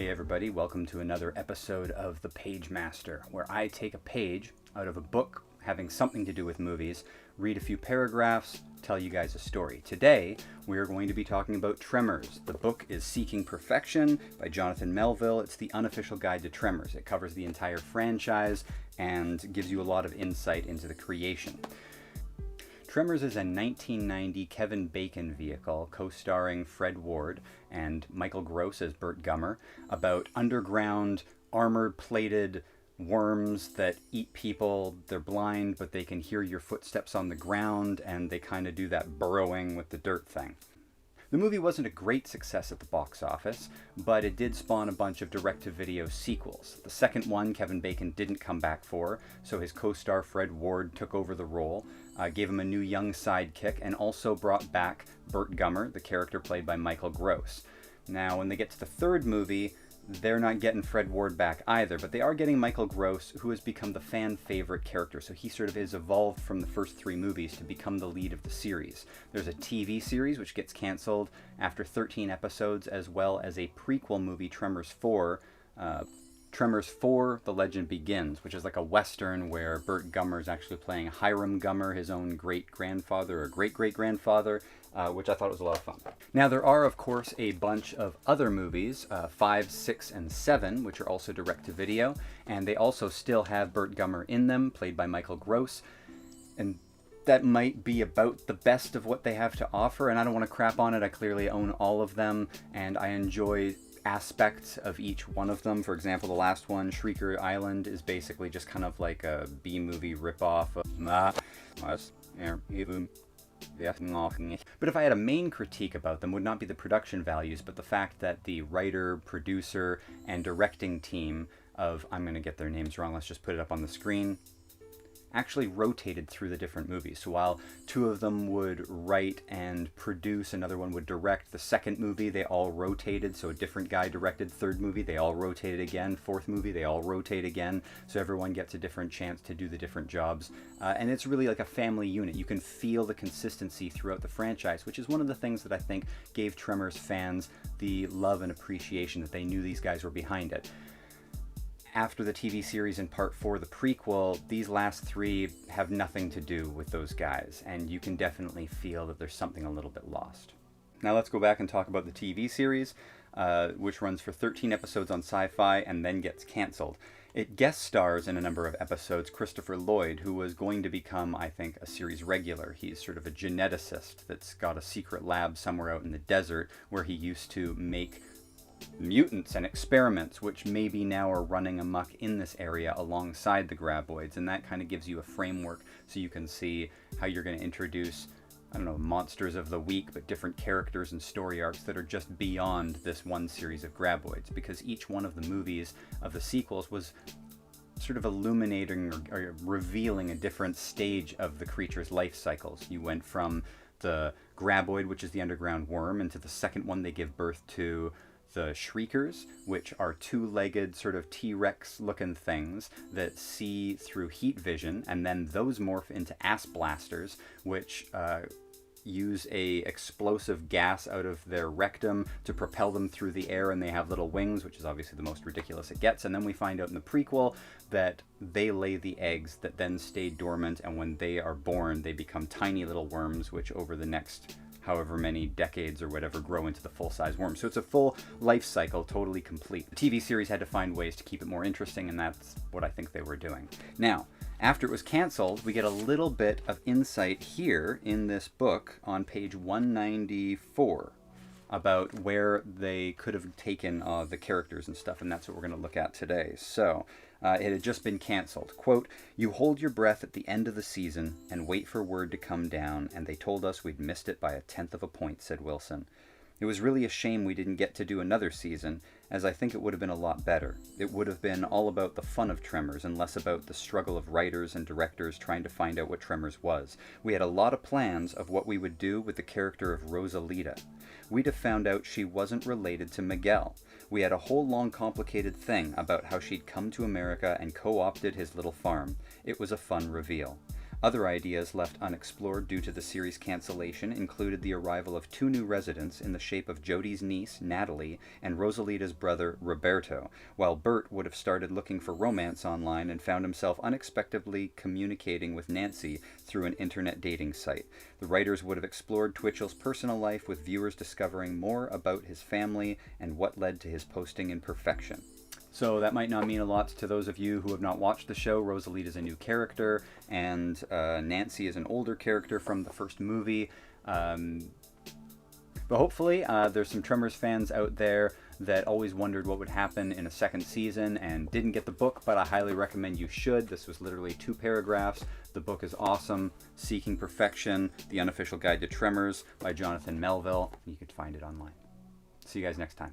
Hey everybody, welcome to another episode of the Pagemaster, where I take a page out of a book having something to do with movies, read a few paragraphs, tell you guys a story. Today, we are going to be talking about Tremors. The book is Seeking Perfection by Jonathan Melville. It's the unofficial guide to Tremors. It covers the entire franchise and gives you a lot of insight into the creation. Tremors is a 1990 Kevin Bacon vehicle co-starring Fred Ward and Michael Gross as Burt Gummer about underground armor-plated worms that eat people. They're blind, but they can hear your footsteps on the ground, and they kind of do that burrowing with the dirt thing. The movie wasn't a great success at the box office, but it did spawn a bunch of direct-to-video sequels. The second one, Kevin Bacon didn't come back for, so his co-star Fred Ward took over the role, gave him a new young sidekick, and also brought back Burt Gummer, the character played by Michael Gross. Now, when they get to the third movie, they're not getting Fred Ward back either, but they are getting Michael Gross, who has become the fan favorite character. So he sort of is evolved from the first three movies to become the lead of the series. There's a TV series which gets canceled after 13 episodes, as well as a prequel movie, Tremors 4, Tremors 4, The Legend Begins, which is like a western where Burt Gummer is actually playing Hiram Gummer, his own great-grandfather or great-great-grandfather, which I thought was a lot of fun. Now, there are, of course, a bunch of other movies, 5, 6, and 7, which are also direct-to-video, and they also still have Burt Gummer in them, played by Michael Gross, and that might be about the best of what they have to offer, and I don't want to crap on it. I clearly own all of them, and I enjoy aspects of each one of them. For example, the last one, Shrieker Island, is basically just kind of like a B-movie ripoff of But if I had a main critique about them, would not be the production values, but the fact that the writer, producer, and directing team of, I'm going to get their names wrong, let's just put it up on the screen, actually rotated through the different movies. So while two of them would write and produce, another one would direct. The second movie, they all rotated, so a different guy directed. Third movie, they all rotated again. Fourth movie, they all rotate again, so everyone gets a different chance to do the different jobs. And it's really like a family unit. You can feel the consistency throughout the franchise, which is one of the things that I think gave Tremors fans the love and appreciation that they knew these guys were behind it. After the TV series in Part 4, the prequel, these last three have nothing to do with those guys, and you can definitely feel that there's something a little bit lost. Now let's go back and talk about the TV series, which runs for 13 episodes on Sci-Fi and then gets canceled. It guest stars in a number of episodes Christopher Lloyd, who was going to become, I think, a series regular. He's sort of a geneticist that's got a secret lab somewhere out in the desert where he used to make mutants and experiments, which maybe now are running amok in this area alongside the graboids, and that kind of gives you a framework so you can see how you're going to introduce, I don't know, monsters of the week, but different characters and story arcs that are just beyond this one series of graboids, because each one of the movies of the sequels was sort of illuminating or revealing a different stage of the creature's life cycles. You went from the graboid, which is the underground worm, into the second one they give birth to the Shriekers, which are two-legged sort of T-Rex looking things that see through heat vision, and then those morph into ass blasters, which use a explosive gas out of their rectum to propel them through the air, and they have little wings, which is obviously the most ridiculous it gets. And then we find out in the prequel that they lay the eggs that then stay dormant, and when they are born, they become tiny little worms, which over the next however many decades or whatever grow into the full-size worm. So it's a full life cycle, totally complete. The TV series had to find ways to keep it more interesting, and that's what I think they were doing. Now, after it was canceled, we get a little bit of insight here in this book on page 194 about where they could have taken the characters and stuff, and that's what we're going to look at today. So, it had just been canceled. Quote, "You hold your breath at the end of the season and wait for word to come down, and they told us we'd missed it by 1/10 of a point," said Wilson. "It was really a shame we didn't get to do another season, as I think it would have been a lot better. It would have been all about the fun of Tremors and less about the struggle of writers and directors trying to find out what Tremors was. We had a lot of plans of what we would do with the character of Rosalita. We'd have found out she wasn't related to Miguel. We had a whole long complicated thing about how she'd come to America and co-opted his little farm. It was a fun reveal. Other ideas left unexplored due to the series cancellation included the arrival of 2 new residents in the shape of Jodie's niece, Natalie, and Rosalita's brother, Roberto, while Bert would have started looking for romance online and found himself unexpectedly communicating with Nancy through an internet dating site. The writers would have explored Twitchell's personal life, with viewers discovering more about his family and what led to his posting imperfection. So that might not mean a lot to those of you who have not watched the show. Rosalita is a new character, and Nancy is an older character from the first movie. But hopefully there's some Tremors fans out there that always wondered what would happen in a second season and didn't get the book, but I highly recommend you should. This was literally 2 paragraphs. The book is awesome. Seeking Perfection, The Unofficial Guide to Tremors by Jonathan Melville. You can find it online. See you guys next time.